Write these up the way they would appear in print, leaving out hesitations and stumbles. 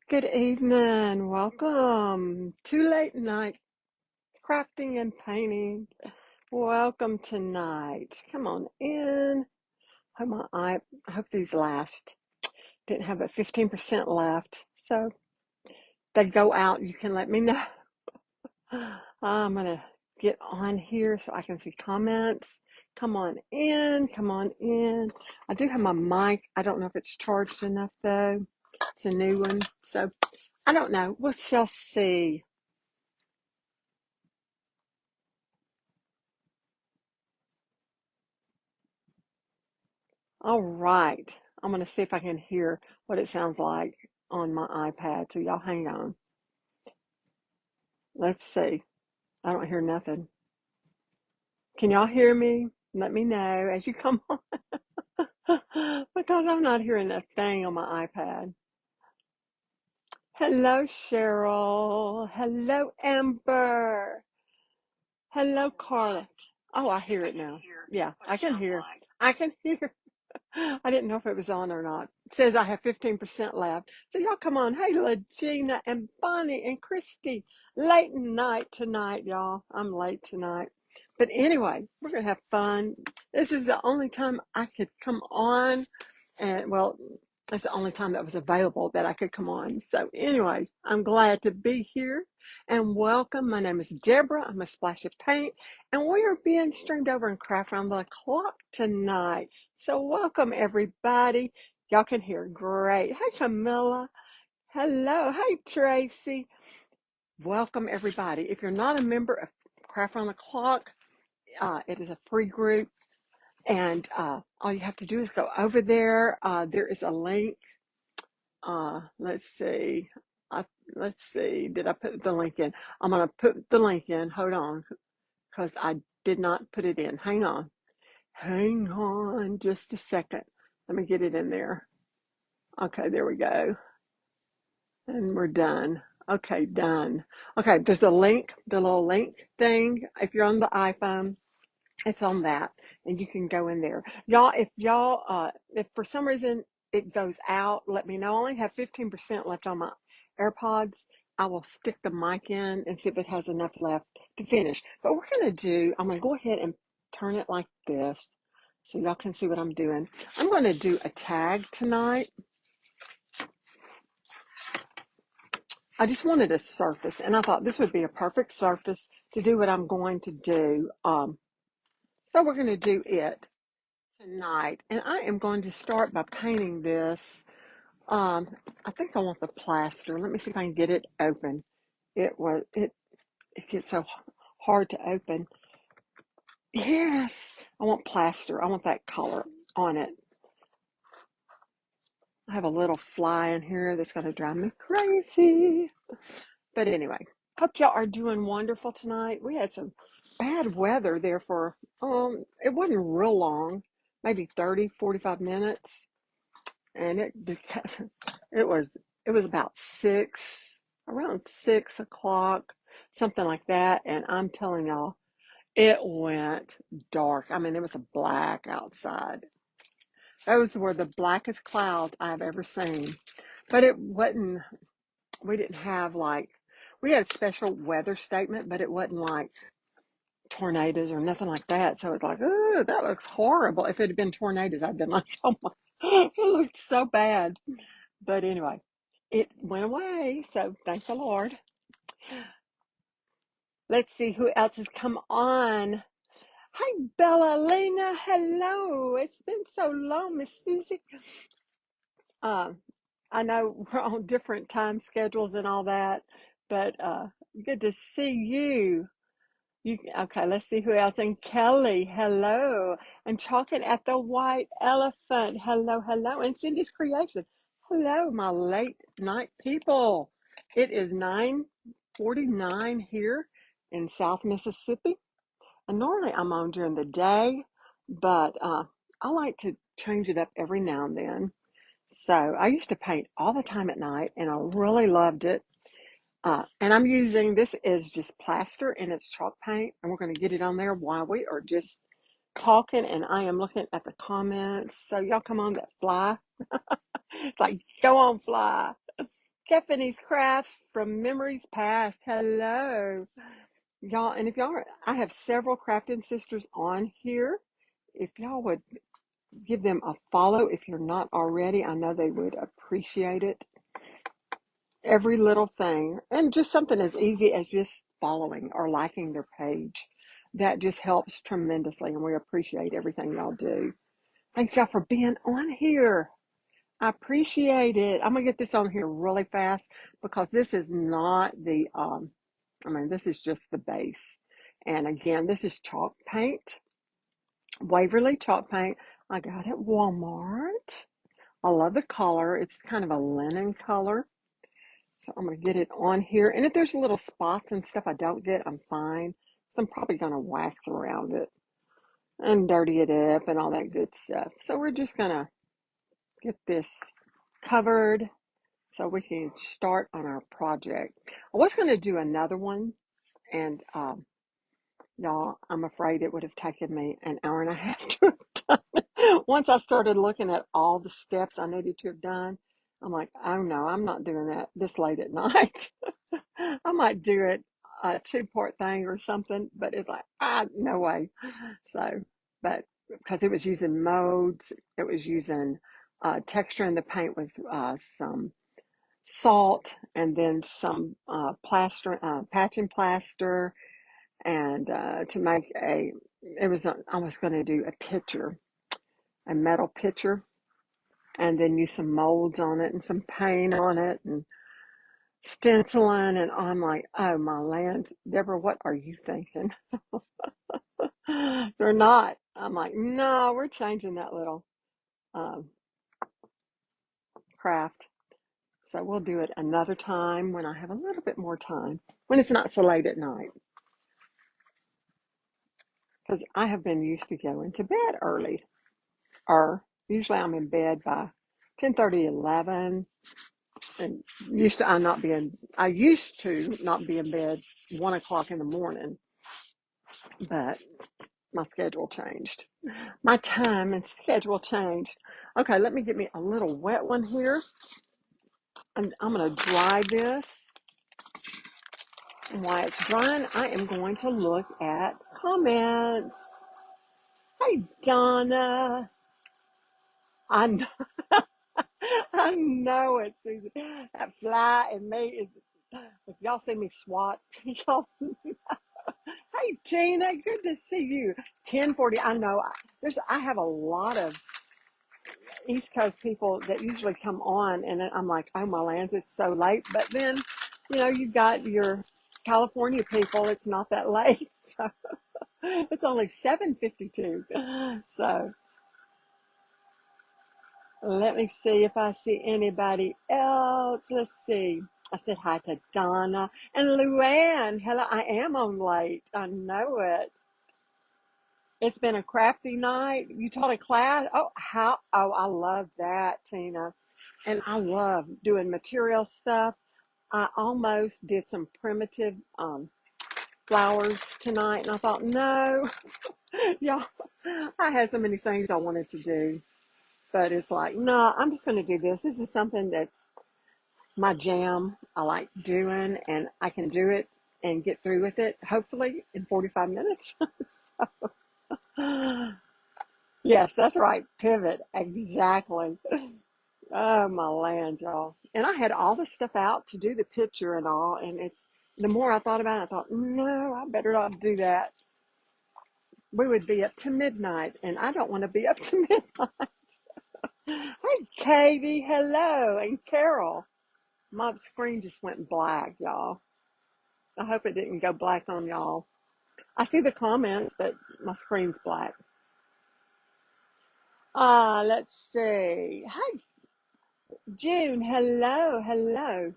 Good evening. Welcome to late night crafting and painting. Welcome tonight. Come on in. I hope these last. Didn't have but 15% left. So they go out. You can let me know. I'm gonna get on here so I can see comments. Come on in. Come on in. I do have my mic. I don't know if it's charged enough though. It's a new one. So I don't know. We shall see. All right. I'm going to see if I can hear what it sounds like on my iPad. So y'all hang on. Let's see. I don't hear nothing. Can y'all hear me? Let me know as you come on because I'm not hearing a thing on my iPad. Hello, Cheryl. Hello, Amber. Hello, Carla. Oh, I hear it now. Yeah, I can hear. I can hear. I didn't know if it was on or not. It says I have 15% left. So y'all come on. Hey, Legina and Bonnie and Christy. Late night tonight, y'all. I'm late tonight. But anyway, we're going to have fun. This is the only time I could come on. And well, it's the only time that was available that I could come on. So anyway, I'm glad to be here and welcome. My name is Deborah. I'm a Splash of Paint, and we are being streamed over in Craft Round the Clock tonight. So welcome everybody. Y'all can hear great. Hey Camilla. Hello. Hey Tracy. Welcome everybody. If you're not a member of Craft Round the Clock, it is a free group. And all you have to do is go over there. There is a link. Let's see. I, let's see. Did I put the link in? I'm going to put the link in. Hold on. Because I did not put it in. Hang on. Hang on just a second. Let me get it in there. Okay, there we go. And we're done. Okay, done. Okay, there's a link, the little link thing. If you're on the iPhone, it's on that, and you can go in there. If for some reason it goes out, let me know. I only have 15% left on my AirPods. I will stick the mic in and see if it has enough left to finish. But I'm going to go ahead and turn it like this so y'all can see what I'm doing. I'm going to do a tag tonight. I just wanted a surface, and I thought this would be a perfect surface to do what I'm going to do. So we're going to do it tonight, and I am going to start by painting this. I think I want the plaster. Let me see if I can get it open. It gets so hard to open. Yes, I want plaster. I want that color on it. I have a little fly in here that's going to drive me crazy. But anyway, hope y'all are doing wonderful tonight. We had some bad weather there for, it wasn't real long, maybe 30, 45 minutes. And it was, it was about around 6 o'clock, something like that. And I'm telling y'all, it went dark. I mean, it was a black outside. Those were the blackest clouds I've ever seen. But it wasn't, we didn't have we had a special weather statement, but it wasn't like tornadoes or nothing like that. So it's like, oh, that looks horrible. If it had been tornadoes, I'd been like, oh my, it looked so bad. But anyway, it went away. So thank the Lord. Let's see who else has come on. Hi, Bella Lena. Hello. It's been so long, Miss Susie. Um, I know we're on different time schedules and all that, but good to see you. Okay, let's see who else. And Kelly, hello. And Chalking at the White Elephant, hello, hello. And Cindy's Creation, hello, my late night people. It is 9:49 here in South Mississippi. And normally I'm on during the day, but I like to change it up every now and then. So I used to paint all the time at night, and I really loved it. And I'm using, this is just plaster and it's chalk paint, and we're going to get it on there while we are just talking, and I am looking at the comments. So y'all come on, that fly. Like, go on, fly. Stephanie's Crafts from Memories Past. Hello, y'all. And if y'all are, I have several crafting sisters on here. If y'all would give them a follow if you're not already, I know they would appreciate it. Every little thing, and just something as easy as just following or liking their page. That just helps tremendously, and we appreciate everything y'all do. Thank y'all for being on here. I appreciate it. I'm gonna get this on here really fast because this is not the this is just the base. And again, this is chalk paint, Waverly chalk paint. I got it at Walmart. I love the color. It's kind of a linen color. So I'm gonna get it on here. And if there's little spots and stuff I don't get, I'm fine. So I'm probably gonna wax around it and dirty it up and all that good stuff. So we're just gonna get this covered so we can start on our project. I was going to do another one, and y'all, I'm afraid it would have taken me an hour and a half to have done it. Once I started looking at all the steps I needed to have done, I'm like, oh no, I'm not doing that this late at night. I might do it a two-part thing or something, but it's like, no way. So, but because it was using modes, it was using texture in the paint with some salt and then some patching plaster, and to make I was going to do a pitcher, a metal pitcher, and then use some molds on it and some paint on it and stenciling. And I'm like, oh my lands, Deborah, what are you thinking? They're not. I'm like, no, we're changing that little um, craft. So we'll do it another time when I have a little bit more time, when it's not so late at night. Because I have been used to going to bed early, or usually I'm in bed by 10:30, 11, and I used to not be in bed 1 o'clock in the morning, but my schedule changed. My time and schedule changed. Okay, let me get me a little wet one here, and I'm going to dry this. And while it's drying, I am going to look at comments. Hey, Donna. I know, I know it, Susan. That fly and me is. If y'all see me swat, y'all. Hey, Tina, good to see you. 10:40. I know. I have a lot of East Coast people that usually come on, and I'm like, oh my lands, it's so late. But then, you've got your California people. It's not that late, so it's only 7:52. So let me see if I see anybody else. Let's see. I said hi to Donna and Luann. Hello, I am on late. I know it. It's been a crafty night. You taught a class. Oh, I love that, Tina. And I love doing material stuff. I almost did some primitive flowers tonight, and I thought, no, y'all, I had so many things I wanted to do, but it's like, no, I'm just going to do this. This is something that's my jam. I like doing, and I can do it and get through with it, hopefully in 45 minutes. So, yes, that's right. Pivot. Exactly. Oh, my land, y'all. And I had all the stuff out to do the picture and all. And the more I thought about it, I thought, no, I better not do that. We would be up to midnight, and I don't want to be up to midnight. Hey, Katie. Hello. And Carol. My screen just went black, y'all. I hope it didn't go black on y'all. I see the comments, but my screen's black. Let's see. Hi, June. Hello, hello.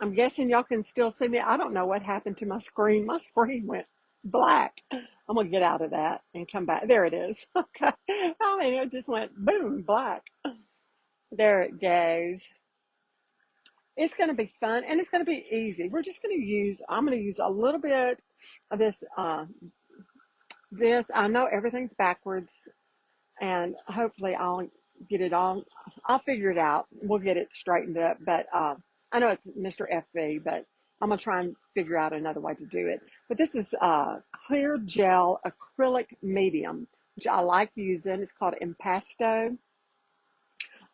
I'm guessing y'all can still see me. I don't know what happened to my screen. My screen went black. I'm gonna get out of that and come back. There it is. Okay. I mean, it just went boom, black. There it goes. It's gonna be fun and it's gonna be easy. I'm gonna use a little bit of this. I know everything's backwards, and hopefully I'll get it all. I'll figure it out. We'll get it straightened up. But I know it's Mr. FB, but I'm gonna try and figure out another way to do it. But this is clear gel acrylic medium, which I like using. It's called Impasto,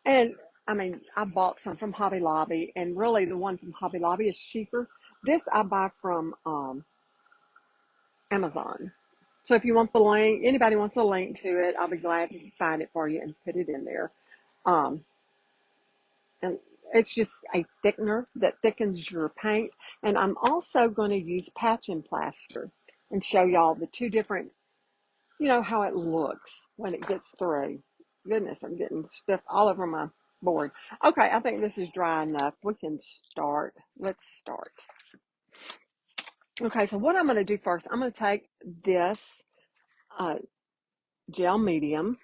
and I mean I bought some from Hobby Lobby, and really the one from Hobby Lobby is cheaper. This I buy from Amazon. So if you want the link, anybody wants a link to it, I'll be glad to find it for you and put it in there. Um, and it's just a thickener that thickens your paint. And I'm also going to use patch and plaster and show y'all the two different, how it looks when it gets through. Goodness, I'm getting stuff all over my board. Okay, I think this is dry enough. We can start. Let's start. Okay, so what I'm going to do first, I'm going to take this uh, gel medium.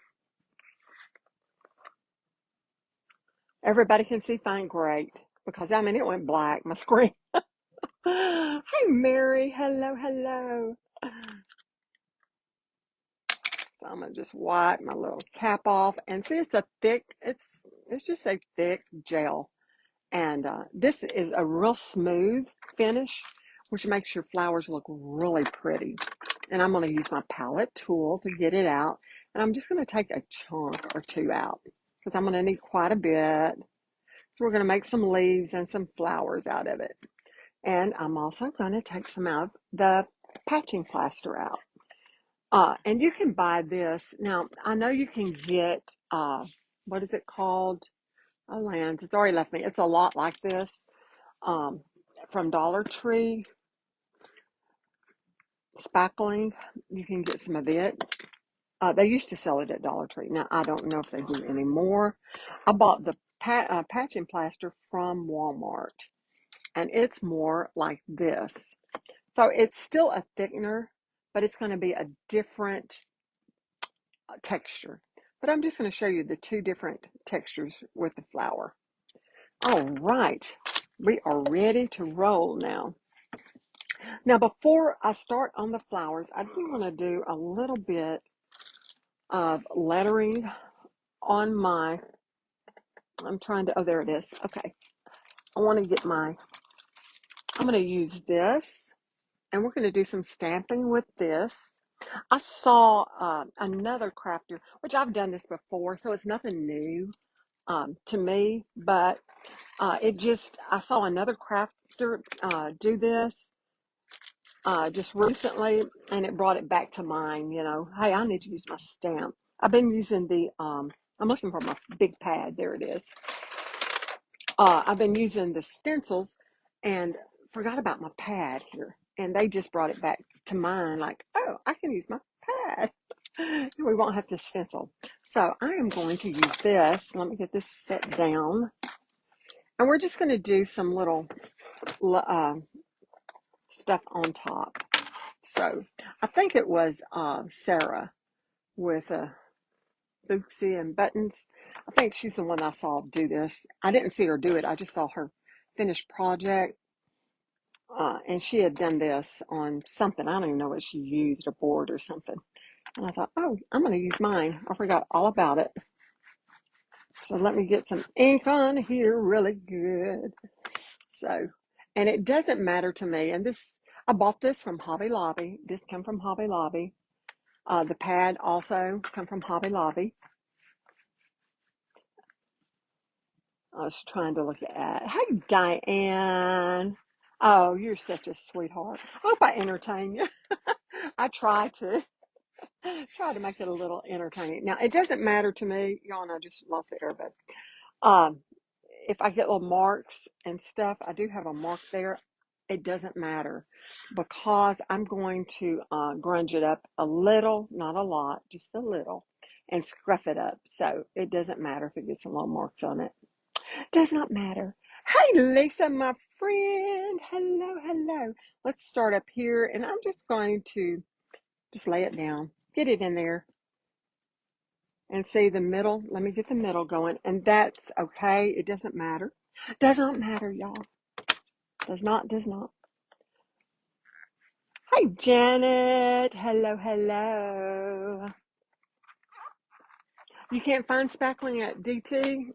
Everybody can see fine, great, because I mean it went black, my screen. Hey Mary, hello, hello. So I'm gonna just wipe my little cap off and see it's just a thick gel. And this is a real smooth finish, which makes your flowers look really pretty. And I'm gonna use my palette tool to get it out. And I'm just gonna take a chunk or two out because I'm gonna need quite a bit. So we're gonna make some leaves and some flowers out of it. And I'm also gonna take some of the patching plaster out. And you can buy this. Now, I know you can get, what is it called? Oh, Lands, it's already left me. It's a lot like this um, from Dollar Tree. Spackling, you can get some of it. They used to sell it at Dollar Tree. Now, I don't know if they do anymore. I bought the patching plaster from Walmart, and it's more like this. So it's still a thickener, but it's going to be a different texture. But I'm just going to show you the two different textures with the flower. All right, we are ready to roll now. Now, before I start on the flowers, I do want to do a little bit of lettering on I'm trying to, oh, there it is. Okay. I'm going to use this, and we're going to do some stamping with this. I saw another crafter, which I've done this before, so it's nothing new to me, but I saw another crafter do this just recently, and it brought it back to mind, hey, I need to use my stamp. I've been using I'm looking for my big pad, there it is. I've been using the stencils and forgot about my pad here, and they just brought it back to mind, like, oh, I can use my pad. We won't have to stencil. So I am going to use this. Let me get this set down. And we're just going to do some little stuff on top. So I think it was Sarah with Booksy and Buttons. I think she's the one I saw do this. I didn't see her do it. I just saw her finished project. And she had done this on something. I don't even know what she used, a board or something. And I thought, oh, I'm going to use mine. I forgot all about it. So let me get some ink on here really good. So, and it doesn't matter to me. And I bought this from Hobby Lobby. This came from Hobby Lobby. The pad also come from Hobby Lobby. I was trying to look at. Hey, Diane. Oh, you're such a sweetheart. I hope I entertain you. I try to. Try to make it a little entertaining. Now, it doesn't matter to me. Y'all know I just lost the earbud. Um, if I get little marks and stuff, I do have a mark there. It doesn't matter because I'm going to grunge it up a little, not a lot, just a little, and scruff it up. So it doesn't matter if it gets some little marks on it. Does not matter. Hey, Lisa, my friend. Hello, hello. Let's start up here, and I'm just going to just lay it down, get it in there, and see the middle. Let me get the middle going, and that's okay. It doesn't matter. Does not matter, y'all. Does not, does not. Hi, Janet. Hello, hello. You can't find spackling at DT?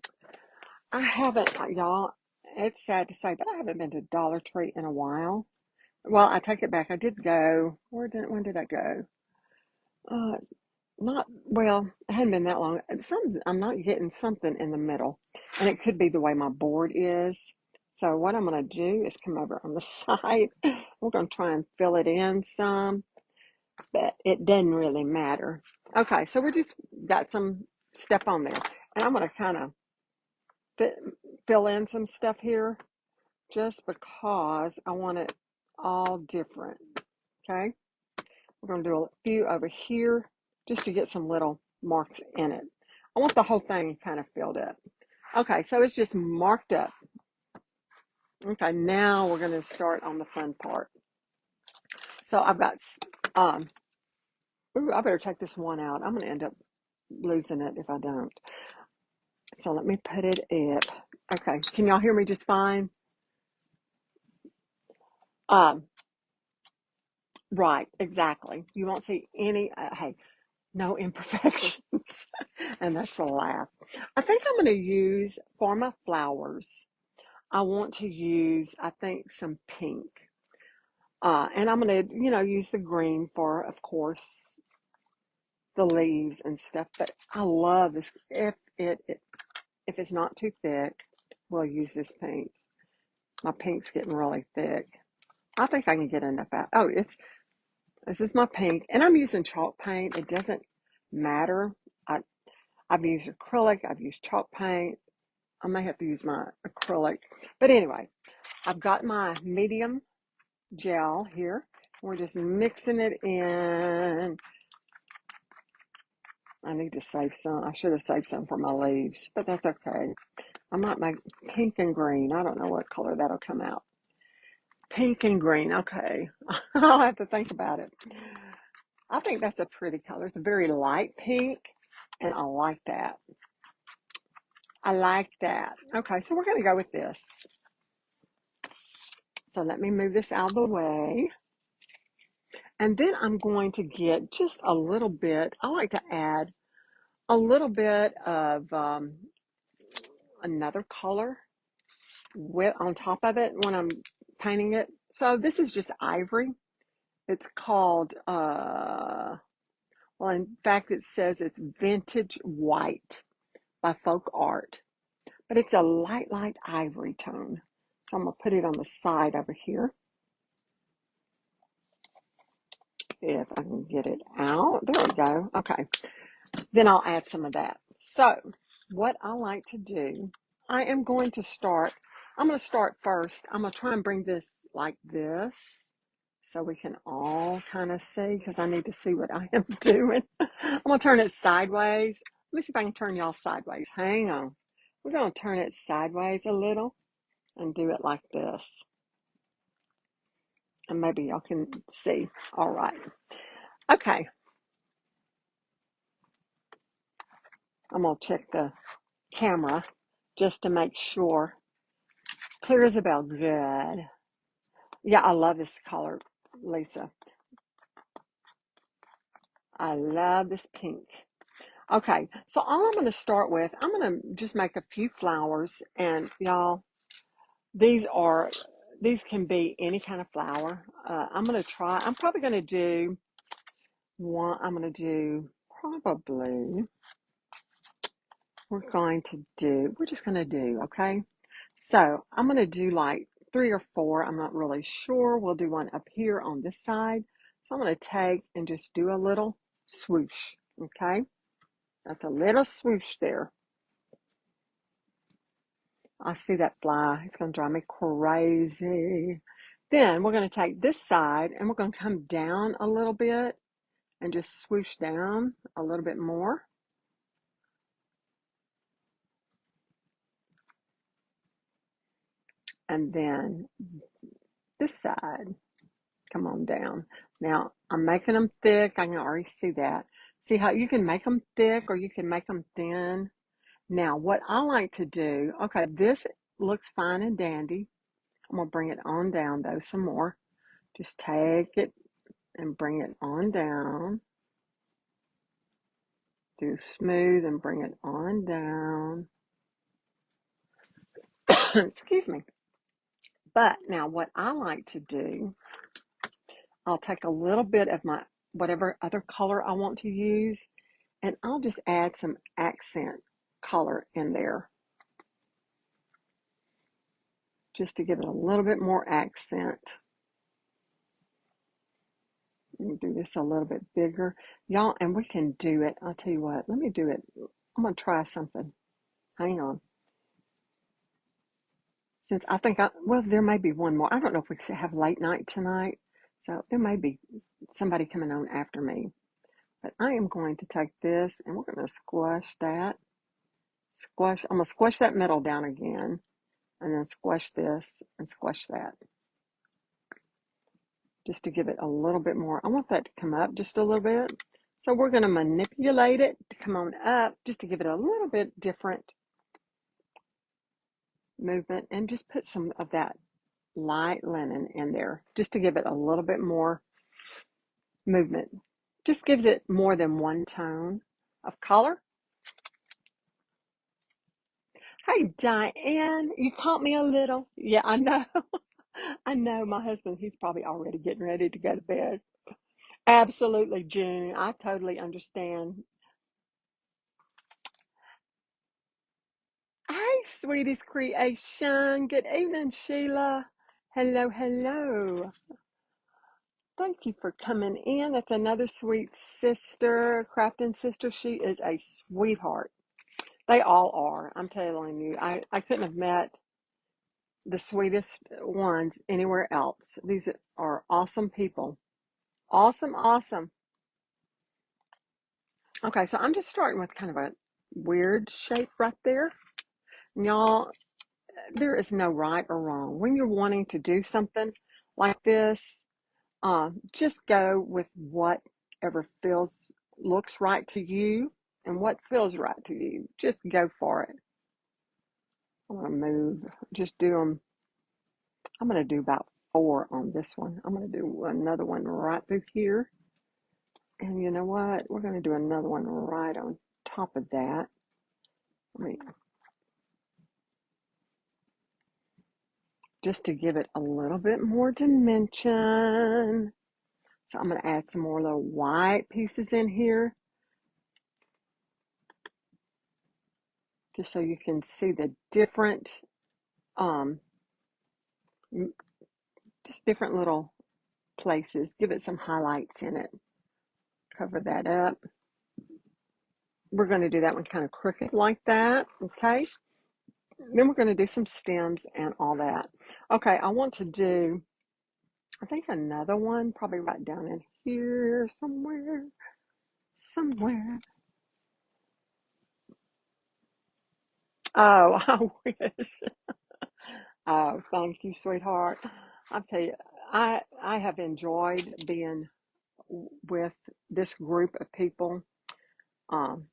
I haven't, y'all. It's sad to say, but I haven't been to Dollar Tree in a while. Well, I take it back. I did go. When did I go? Uh, Not well. It hadn't been that long. I'm not getting something in the middle, and it could be the way my board is. So what I'm gonna do is come over on the side. We're gonna try and fill it in some, but it doesn't really matter. Okay, so we just got some stuff on there, and I'm gonna kind of fill in some stuff here just because I want it all different. Okay. We're going to do a few over here just to get some little marks in it. I want the whole thing kind of filled up. Okay, so it's just marked up. Okay, now we're going to start on the fun part. So I've got, um, ooh, I better take this one out. I'm going to end up losing it if I don't. So let me put it up. Okay, can y'all hear me just fine? Um, right, exactly. You won't see any, hey, no imperfections. And that's a laugh. I think I'm going to use, for my flowers, I want to use, I think, some pink. And I'm going to, use the green for, of course, the leaves and stuff. But I love this. If it's not too thick, we'll use this pink. My pink's getting really thick. I think I can get enough out. Oh, this is my pink. And I'm using chalk paint. It doesn't matter. I, I've used acrylic. I've used chalk paint. I may have to use my acrylic. But anyway, I've got my medium gel here. We're just mixing it in. I need to save some. I should have saved some for my leaves, but that's okay. I might make pink and green. I don't know what color that'll come out. Pink and green. Okay. I'll have to think about it. I think that's a pretty color. It's a very light pink, and I like that. I like that. Okay, so we're going to go with this. So let me move this out of the way. And then I'm going to get just a little bit, I like to add a little bit of another color on top of it when I'm painting it. So this is just ivory. It's called, well, in fact, it says it's Vintage White by Folk Art. But it's a light, light ivory tone. So I'm going to put it on the side over here. If I can get it out. There we go. Okay. Then I'll add some of that. So what I like to do, I'm going to start first. I'm going to try and bring this like this so we can all kind of see because I need to see what I am doing. I'm going to turn it sideways. Let me see if I can turn y'all sideways. Hang on. We're going to turn it sideways a little and do it like this. And maybe y'all can see. All right. Okay. I'm going to check the camera just to make sure. Clear as a bell. Good. Yeah, I love this color, Lisa. I love this pink. Okay, so all I'm going to start with, I'm going to just make a few flowers. And y'all, these can be any kind of flower. I'm probably going to do one, we're just going to do, okay? So I'm going to do like 3 or 4. I'm not really sure. We'll do one up here on this side. So I'm going to take and just do a little swoosh, okay? That's a little swoosh there. I see that fly. It's going to drive me crazy. Then we're going to take this side and we're going to come down a little bit and just swoosh down a little bit more. And then this side, come on down. Now, I'm making them thick. I can already see that. See how you can make them thick or you can make them thin. Now, what I like to do, okay, this looks fine and dandy. I'm going to bring it on down though some more. Just take it and bring it on down. Do smooth and bring it on down. Excuse me. But now what I like to do, I'll take a little bit of my whatever other color I want to use, and I'll just add some accent color in there just to give it a little bit more accent. Let me do this a little bit bigger. Y'all, and we can do it. I'll tell you what, let me do it. I'm going to try something. Hang on. Since I think well, there may be one more. I don't know if we have late night tonight. So there may be somebody coming on after me. But I am going to take this and we're going to squash that. I'm going to squash that middle down again. And then squash this and squash that. Just to give it a little bit more. I want that to come up just a little bit. So we're going to manipulate it to come on up just to give it a little bit different movement, and just put some of that light linen in there just to give it a little bit more movement. Just gives it more than one tone of color. Hey, Diane, you caught me a little. Yeah, I know. I know my husband, he's probably already getting ready to go to bed. Absolutely, June. I totally understand. Hey, sweetest creation. Good evening, Sheila. Hello, hello. Thank you for coming in. That's another sweet sister, crafting sister. She is a sweetheart. They all are. I'm telling you. I couldn't have met the sweetest ones anywhere else. These are awesome people. Awesome, awesome. Okay, so I'm just starting with kind of a weird shape right there. Y'all, there is no right or wrong. When you're wanting to do something like this, just go with whatever looks right to you and what feels right to you. Just go for it. I'm going to move, just do them. I'm going to do about 4 on this one. I'm going to do another one right through here. And you know what? We're going to do another one right on top of that. Just to give it a little bit more dimension. So I'm going to add some more little white pieces in here, just so you can see the different, just different little places. Give it some highlights in it. Cover that up. We're going to do that one kind of crooked like that, okay? Then we're going to do some stems and all that. Okay, I want to do, I think another one, probably right down in here somewhere. Oh, I wish. Oh, thank you, sweetheart. I'll tell you, I have enjoyed being with this group of people. Um,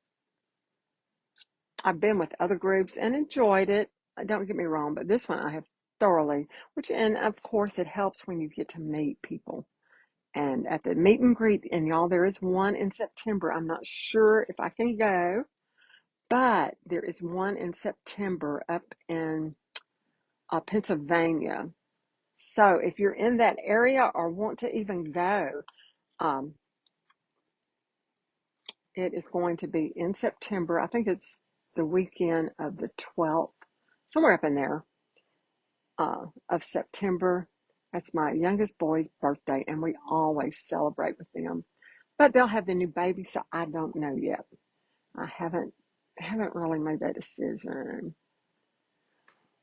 I've been with other groups and enjoyed it. Don't get me wrong, but this one I have thoroughly, and of course it helps when you get to meet people. And at the meet and greet, and y'all, there is one in September. I'm not sure if I can go, but there is one in September up in Pennsylvania. So if you're in that area or want to even go, um, it is going to be in September. I think it's the weekend of the 12th, somewhere up in there, of September. That's my youngest boy's birthday, and we always celebrate with them. But they'll have the new baby, so I don't know yet. I haven't really made that decision.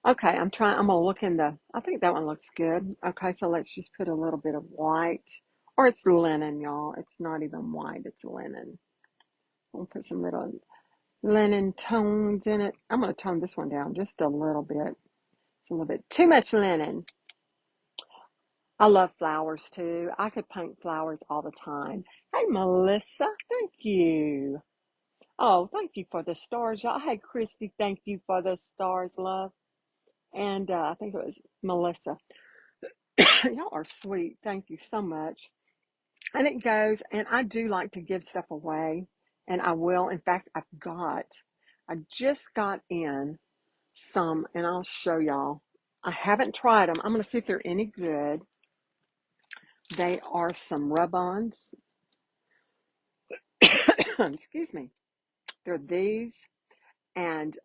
Okay, I'm gonna look in I think that one looks good. Okay, so let's just put a little bit of white, or it's linen, y'all. It's not even white, it's linen. I'll put some little linen tones in it. I'm gonna tone this one down just a little bit. It's a little bit too much linen. I love flowers too. I could paint flowers all the time. Hey, Melissa, thank you. Oh, thank you for the stars, y'all. Hey, Christy, thank you for the stars, love. And I think it was Melissa. Y'all are sweet. Thank you so much. And it goes, and I do like to give stuff away. And I will. In fact, I just got in some, and I'll show y'all. I haven't tried them. I'm going to see if they're any good. They are some rub-ons. Excuse me. They're these. And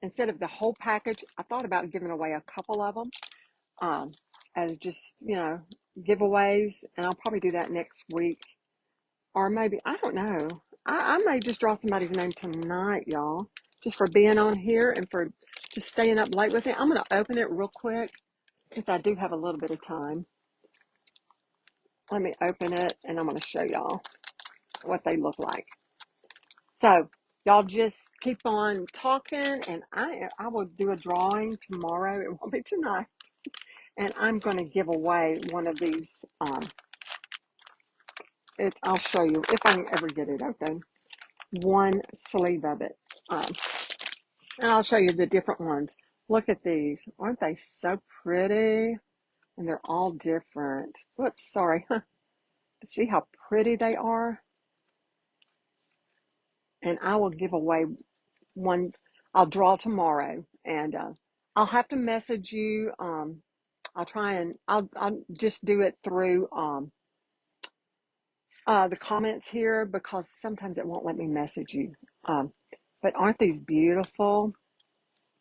instead of the whole package, I thought about giving away a couple of them as just, giveaways. And I'll probably do that next week. Or maybe, I don't know. I may just draw somebody's name tonight, y'all, just for being on here and for just staying up late with it. I'm going to open it real quick since I do have a little bit of time. Let me open it and I'm going to show y'all what they look like. So y'all just keep on talking and I will do a drawing tomorrow. It won't be tonight. And I'm going to give away one of these. I'll show you if I can ever get it open. One sleeve of it. And I'll show you the different ones. Look at these. Aren't they so pretty? And they're all different. Whoops, sorry. See how pretty they are? And I will give away one. I'll draw tomorrow. And I'll have to message you. I'll try and I'll just do it through the comments here because sometimes it won't let me message you. But aren't these beautiful?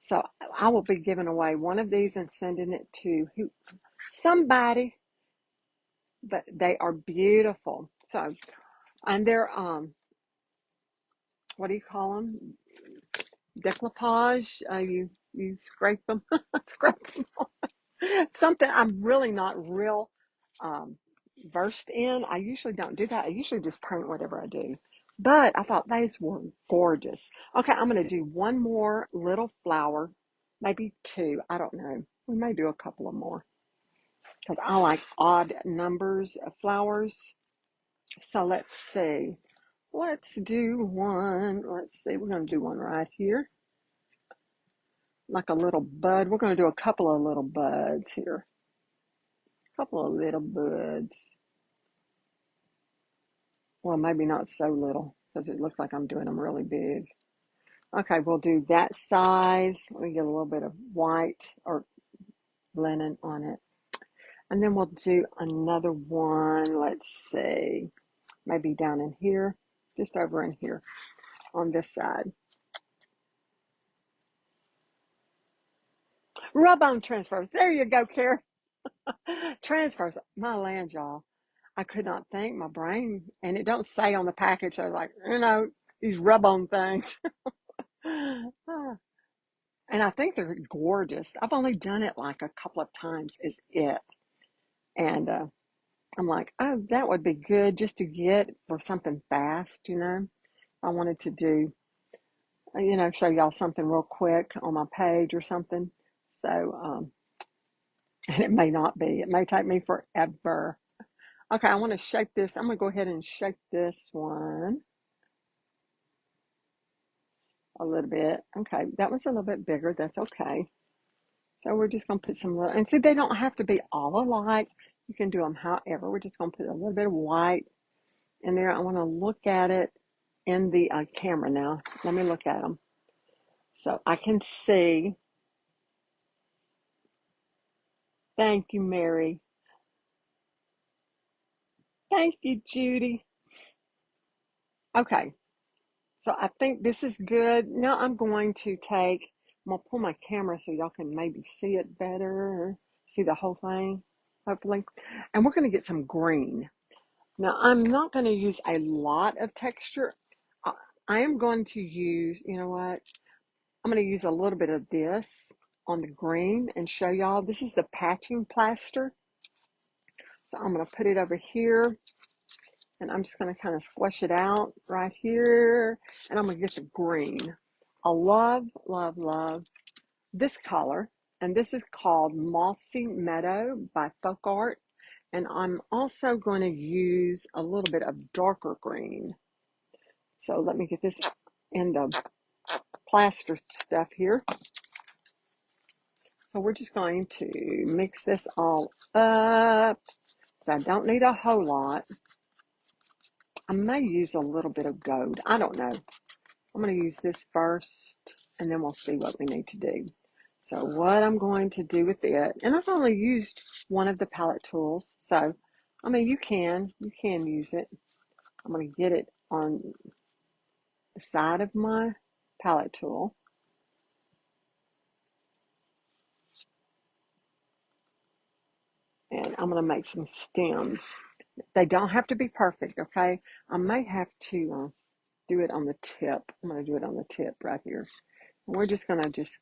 So I will be giving away one of these and sending it to somebody, but they are beautiful. So, and they're, what do you call them? Decoupage. You scrape them, scrape them. Something I'm really not real um, versed in. I usually don't do that. I usually just paint whatever I do. But I thought these were gorgeous. Okay, I'm going to do one more little flower, maybe two. I don't know. We may do a couple of more because I like odd numbers of flowers. So let's see. Let's do one. Let's see. We're going to do one right here. Like a little bud. We're going to do a couple of little buds here. A couple of little buds. Well, maybe not so little because it looks like I'm doing them really big. Okay, we'll do that size. Let me get a little bit of white or linen on it. And then we'll do another one. Let's see. Maybe down in here. Just over in here on this side. Rub-on transfers. There you go, Karen. Transfers. My land, y'all. I could not think. My brain, and it don't say on the package. I was like, these rub-on things. And I think they're gorgeous. I've only done it like a couple of times is it. And I'm like, oh, that would be good just to get for something fast. I wanted to do, show y'all something real quick on my page or something. So, and it may not be. It may take me forever. Okay, I want to shape this. I'm going to go ahead and shape this one a little bit. Okay, that one's a little bit bigger. That's okay. So we're just going to put some little, and see, they don't have to be all alike. You can do them however. We're just going to put a little bit of white in there. I want to look at it in the camera now. Let me look at them. So I can see. Thank you, Mary. Thank you, Judy. Okay, so I think this is good. Now I'm going to I'm going to pull my camera so y'all can maybe see it better, see the whole thing, hopefully. And we're going to get some green. Now, I'm not going to use a lot of texture. I am going to use, you know what? I'm going to use a little bit of this on the green and show y'all. This is the patching plaster. So I'm going to put it over here and I'm just going to kind of squash it out right here. And I'm going to get the green. I love, love, love this color. And this is called Mossy Meadow by Folk Art. And I'm also going to use a little bit of darker green. So let me get this in the plaster stuff here. So we're just going to mix this all up. So I don't need a whole lot. I may use a little bit of gold. I don't know. I'm going to use this first, and then we'll see what we need to do. So what I'm going to do with it, and I've only used one of the palette tools, so I mean you can use it. I'm going to get it on the side of my palette tool, and I'm going to make some stems. They don't have to be perfect, okay? I may have to do it on the tip. I'm going to do it on the tip right here. And we're just going to just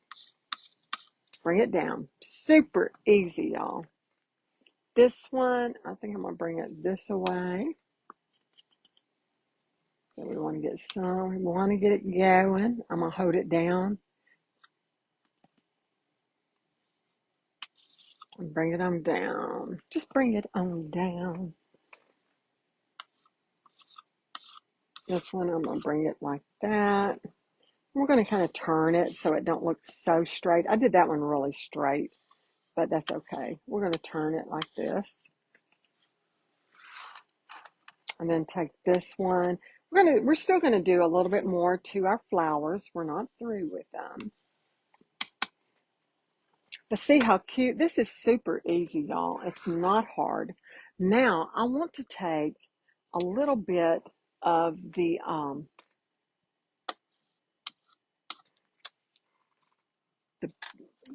bring it down. Super easy, y'all. This one, I think I'm going to bring it this away. So we want to get some, we want to get it going. I'm going to hold it down and bring it on down. Just bring it on down. This one, I'm going to bring it like that. We're going to kind of turn it so it don't look so straight. I did that one really straight, but that's okay. We're going to turn it like this. And then take this one. We're still going to do a little bit more to our flowers. We're not through with them. But see how cute. This is super easy, y'all. It's not hard. Now, I want to take a little bit of the,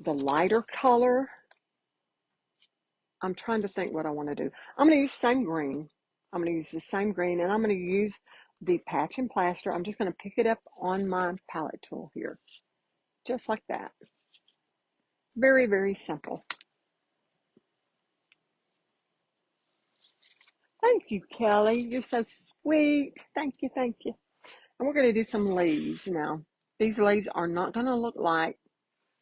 the lighter color. I'm trying to think what I want to do. I'm going to use the same green. I'm going to use the same green, and I'm going to use the patch and plaster. I'm just going to pick it up on my palette tool here. Just like that. Very, very simple. Thank you, Kelly. You're so sweet. Thank you, thank you. And we're going to do some leaves now. These leaves are not going to look like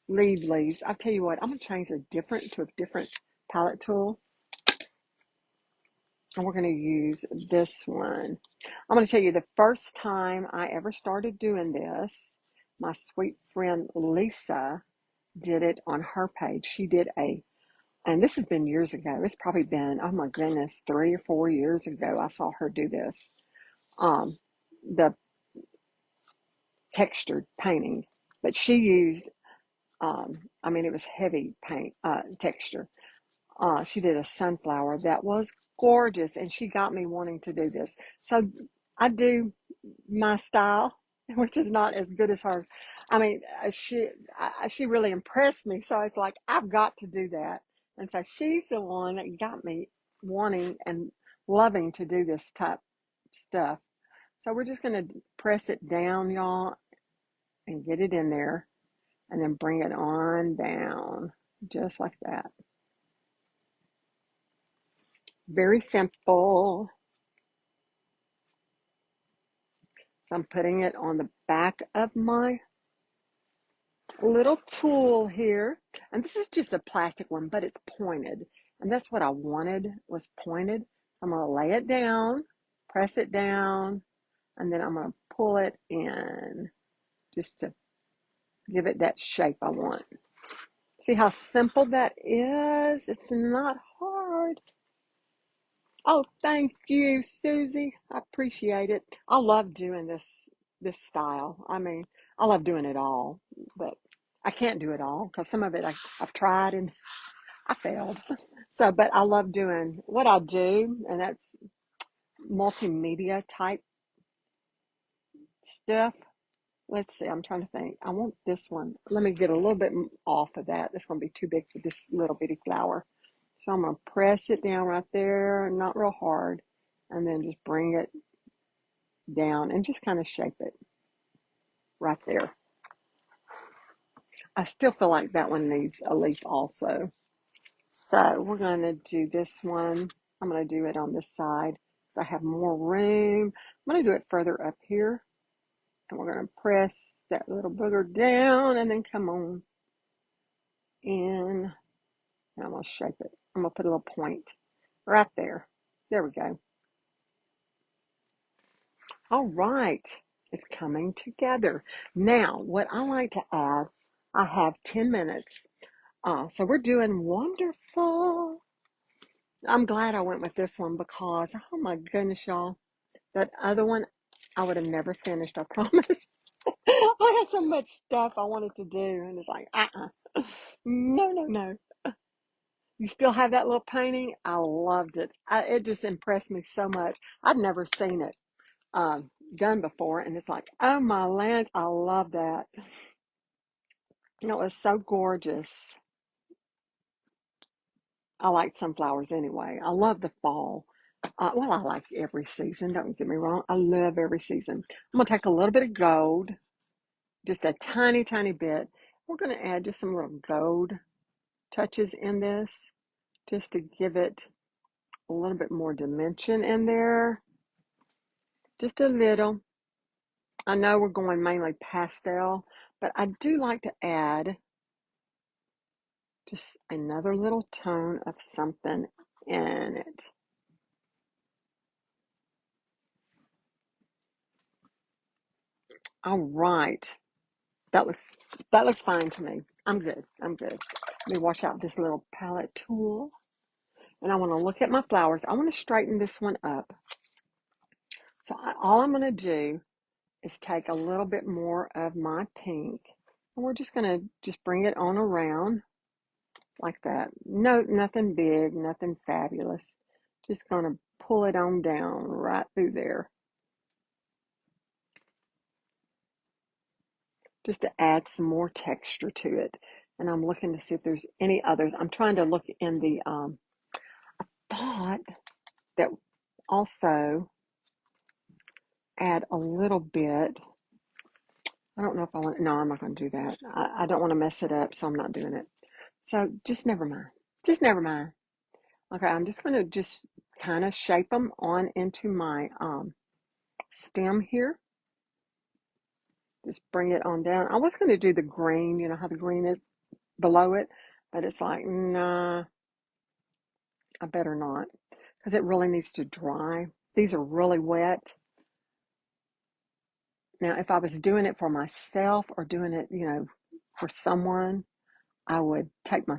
leaves. I tell you what, I'm going to change to a different palette tool. And we're going to use this one. I'm going to tell you the first time I ever started doing this, my sweet friend Lisa did it on her page. She did and this has been years ago. It's probably been, oh my goodness, 3 or 4 years ago I saw her do this. The textured painting, but she used, I mean, it was heavy paint texture. She did a sunflower that was gorgeous, and she got me wanting to do this. So I do my style, which is not as good as hers. I mean, she really impressed me. So it's like I've got to do that, and so she's the one that got me wanting and loving to do this type stuff. So we're just gonna press it down, y'all, and get it in there, and then bring it on down, just like that. Very simple. So I'm putting it on the back of my little tool here. And this is just a plastic one, but it's pointed. And that's what I wanted, was pointed. I'm going to lay it down, press it down, and then I'm going to pull it in just to give it that shape I want. See how simple that is? It's not hard. Oh, thank you, Susie. I appreciate it. I love doing this style. I mean, I love doing it all, but I can't do it all because some of it I've tried and I failed. So, but I love doing what I do, and that's multimedia type stuff. Let's see, I'm trying to think. I want this one. Let me get a little bit off of that. That's going to be too big for this little bitty flower. So I'm going to press it down right there, not real hard, and then just bring it down and just kind of shape it right there. I still feel like that one needs a leaf also. So we're going to do this one. I'm going to do it on this side so I have more room. I'm going to do it further up here, and we're going to press that little booger down and then come on in, and I'm going to shape it. I'm going to put a little point right there. There we go. All right, it's coming together. Now, what I like to add, I have 10 minutes. So we're doing wonderful. I'm glad I went with this one because, oh my goodness, y'all, That other one, I would have never finished, I promise. I had so much stuff I wanted to do, and it's like, no, no, no. You still have that little painting? I loved it. It just impressed me so much. I'd never seen it done before, and it's like, oh my lands, I love that. It was so gorgeous. I like sunflowers anyway. I love the fall. Well, I like every season. Don't get me wrong. I love every season. I'm going to take a little bit of gold, just a tiny, tiny bit. We're going to add just some little gold touches in this, just to give it a little bit more dimension in there. Just a little. I know we're going mainly pastel, but I do like to add just another little tone of something in it. All right. That looks fine to me. I'm good. I'm good. Let me wash out this little palette tool. And I want to look at my flowers. I want to straighten this one up. So all I'm going to do is take a little bit more of my pink. And we're just going to just bring it on around like that. No, nothing big, nothing fabulous. Just going to pull it on down right through there. Just to add some more texture to it. And I'm looking to see if there's any others. I'm trying to look in the, I thought that also add a little bit. I don't know if I want, no, I'm not going to do that. I don't want to mess it up, so I'm not doing it. So just never mind. Just never mind. Okay, I'm just going to just kind of shape them on into my stem here. Just bring it on down. I was going to do the green, you know how the green is below it, but it's like, nah, I better not, because it really needs to dry. These are really wet. Now, if I was doing it for myself or doing it, you know, for someone, I would take my,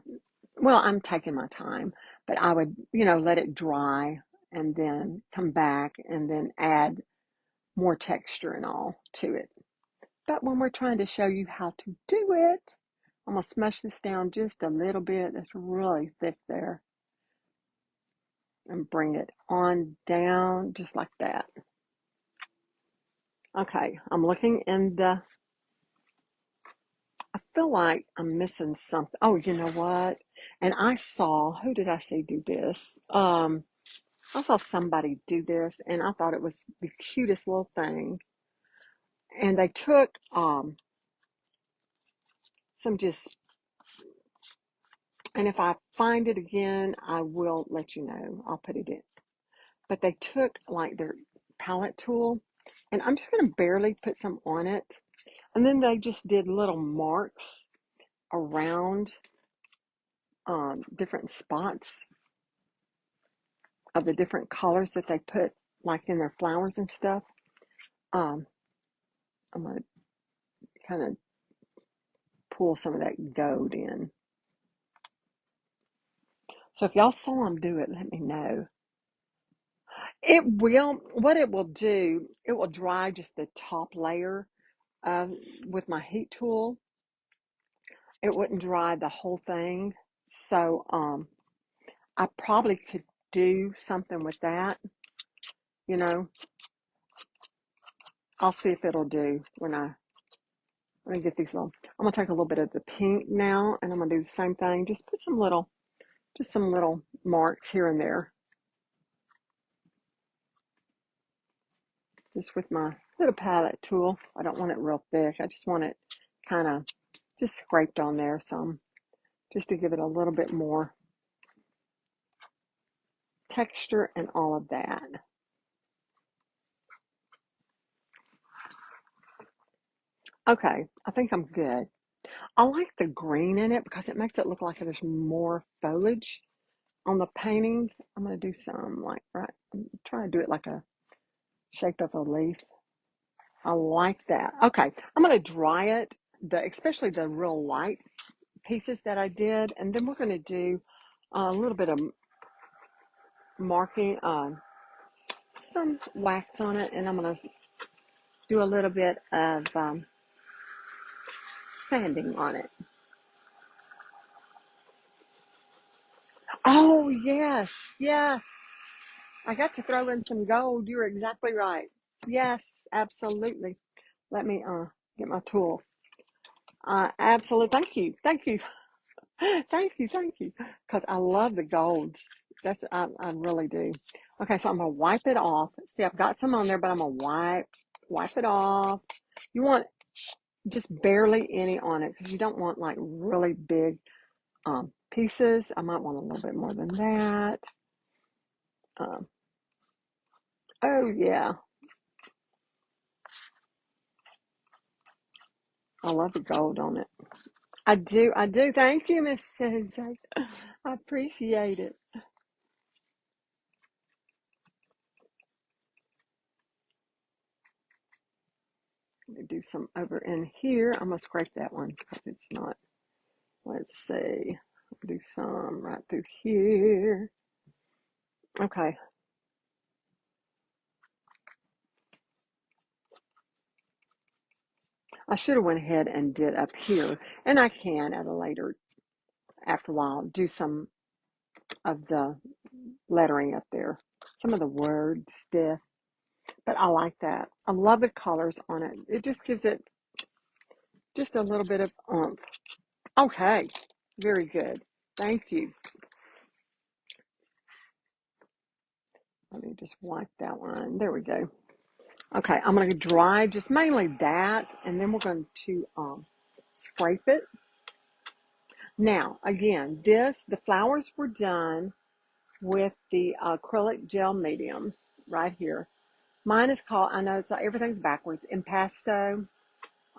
well, I'm taking my time, but I would, you know, let it dry and then come back and then add more texture and all to it. But when we're trying to show you how to do it, I'm going to smush this down just a little bit. It's really thick there. And bring it on down just like that. Okay, I'm looking in the, I feel like I'm missing something. Oh, you know what? And I saw, who did I see do this? I saw somebody do this, and I thought it was the cutest little thing. And they took some just, and if I find it again, I will let you know. I'll put it in. But they took like their palette tool, and I'm just going to barely put some on it. And then they just did little marks around different spots of the different colors that they put like in their flowers and stuff. I'm going to kind of pull some of that gold in. So if y'all saw them do it, let me know. It will, what it will do, it will dry just the top layer with my heat tool. It wouldn't dry the whole thing. So I probably could do something with that, you know. I'll see if it'll do when I get these little, I'm gonna take a little bit of the pink now and I'm gonna do the same thing. Just put some little, just some little marks here and there. Just with my little palette tool. I don't want it real thick. I just want it kind of just scraped on there some, just to give it a little bit more texture and all of that. Okay, I think I'm good. I like the green in it because it makes it look like there's more foliage on the painting. I'm going to do some like, right, I'm trying to do it like a shape of a leaf. I like that. Okay, I'm going to dry it, especially the real light pieces that I did, and then we're going to do a little bit of marking, some wax on it, and I'm going to do a little bit of sanding on it. Oh, yes, yes. I got to throw in some gold. You're exactly right. Yes, absolutely. Let me get my tool. Absolutely. Thank you. Thank you. Thank you. Thank you. Because I love the golds. I really do. Okay, so I'm gonna wipe it off. See, I've got some on there, but I'm gonna wipe it off. You want just barely any on it because you don't want like really big pieces. I might want a little bit more than that. Um, oh yeah, I love the gold on it. I do. I do. Thank you, Miss Susie. I appreciate it. Let me do some over in here. I'm gonna scrape that one because it's not. Let's see. Do some right through here. Okay. I should have went ahead and did up here, and I can at a later, after a while, do some of the lettering up there, some of the word stuff. But I like that. I love the colors on it. It just gives it just a little bit of oomph. Okay, very good. Thank you. Let me just wipe that one. There we go. Okay, I'm going to dry just mainly that, and then we're going to scrape it. Now, again, the flowers were done with the acrylic gel medium right here. Mine is called, I know everything's backwards, Impasto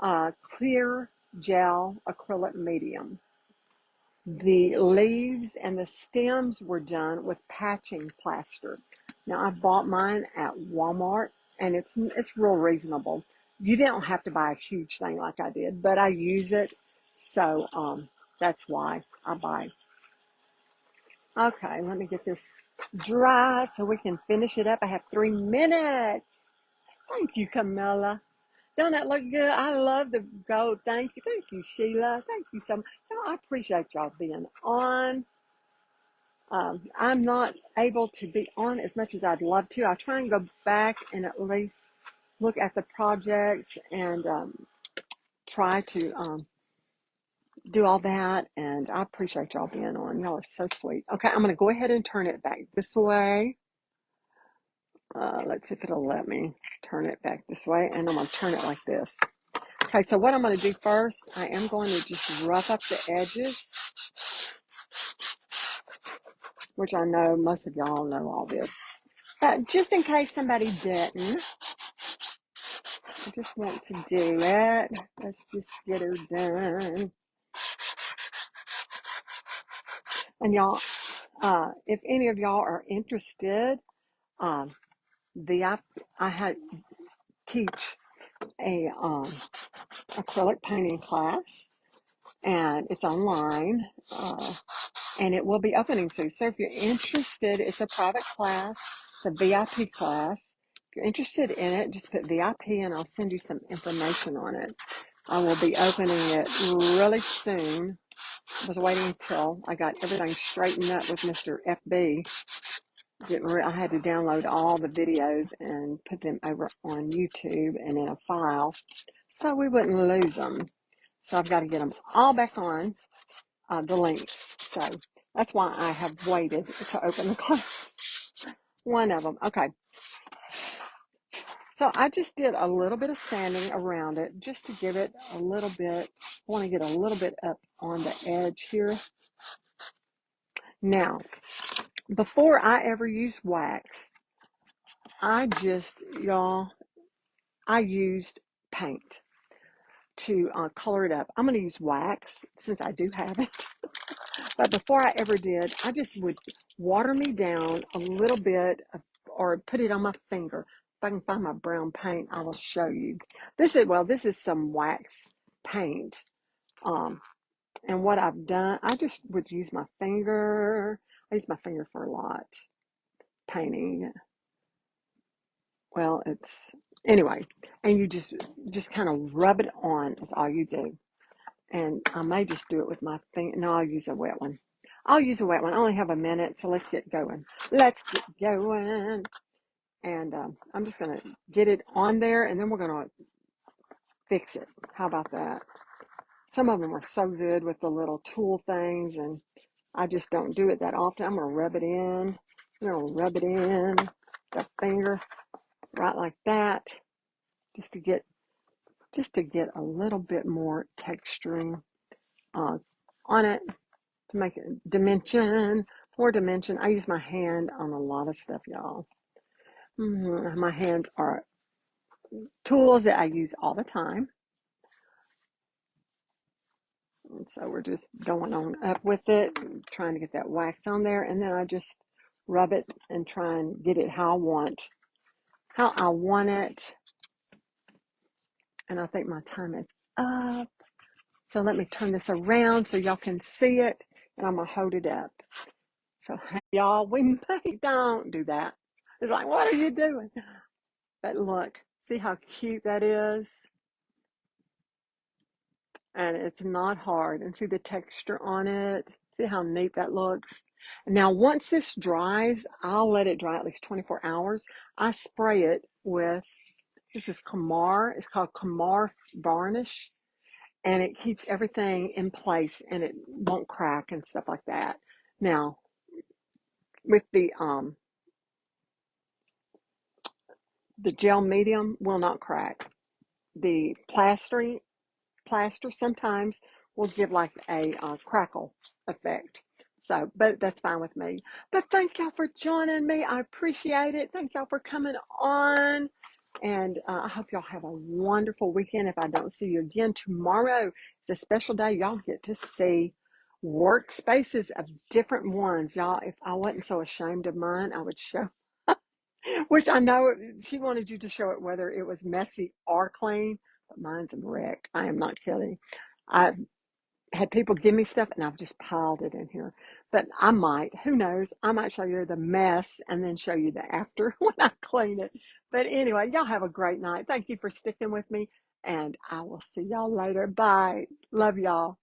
Clear Gel Acrylic Medium. The leaves and the stems were done with patching plaster. Now I bought mine at Walmart, and it's real reasonable. You don't have to buy a huge thing like I did, but I use it, so that's why I buy. Okay, let me get this dry so we can finish it up. I have 3 minutes. Thank you, Camilla. Don't that look good? I love the gold. Thank you, Sheila. Thank you so much. I appreciate y'all being on. I'm not able to be on as much as I'd love to. I try and go back and at least look at the projects and try to do all that. And I appreciate y'all being on. Y'all are so sweet. Okay, I'm going to go ahead and turn it back this way. Let's see if it'll let me turn it back this way. And I'm going to turn it like this. Okay, so what I'm going to do first, I am going to just rough up the edges, which I know most of y'all know all this. But just in case somebody didn't, I just want to do it. Let's just get her done. And y'all, if any of y'all are interested, um, I had teach a acrylic painting class, and it's online. And it will be opening soon. So if you're interested, it's a private class, the VIP class. If you're interested in it, just put VIP and I'll send you some information on it. I will be opening it really soon. I was waiting until I got everything straightened up with Mr. FB. I had to download all the videos and put them over on YouTube and in a file so we wouldn't lose them. So I've got to get them all back on the links. So that's why I have waited to open the class. One of them. Okay. So I just did a little bit of sanding around it just to give it a little bit. I want to get a little bit up on the edge here. Now, before I ever use wax, I used paint to color it up. I'm going to use wax since I do have it. But before I ever did, I just would water me down a little bit or put it on my finger. If I can find my brown paint, I will show you. This is some wax paint. And what I've done, I just would use my finger. I use my finger for a lot painting. well, anyway, and you just kind of rub it on is all you do. And I may just do it with my finger. No, I'll use a wet one. I'll use a wet one. I only have a minute, so let's get going. Let's get going. And I'm just going to get it on there, and then we're going to fix it. How about that? Some of them are so good with the little tool things, and I just don't do it that often. I'm going to rub it in. I'm going to rub it in the finger right like that, just to get a little bit more texturing uh, on it, to make it more dimension. I use my hand on a lot of stuff, y'all. My hands are tools that I use all the time. And so we're just going on up with it, trying to get that wax on there. And then I just rub it and try and get it how I want it. And I think my time is up. So let me turn this around so y'all can see it. And I'm going to hold it up. So y'all, we may don't do that. It's like, what are you doing? But look, see how cute that is? And it's not hard. And see the texture on it? See how neat that looks? Now, once this dries, I'll let it dry at least 24 hours. I spray it with, this is Kamar. It's called Kamar Varnish. And it keeps everything in place and it won't crack and stuff like that. Now, with the gel medium will not crack. The plaster sometimes will give like a crackle effect. So, but that's fine with me. But thank y'all for joining me. I appreciate it. Thank y'all for coming on. And I hope y'all have a wonderful weekend. If I don't see you again tomorrow, it's a special day. Y'all get to see workspaces of different ones. Y'all, if I wasn't so ashamed of mine, I would show, which I know she wanted you to show it whether it was messy or clean, but mine's a wreck. I am not kidding. I've had people give me stuff and I've just piled it in here. But I might, who knows, I might show you the mess and then show you the after when I clean it. But anyway, y'all have a great night. Thank you for sticking with me, and I will see y'all later. Bye. Love y'all.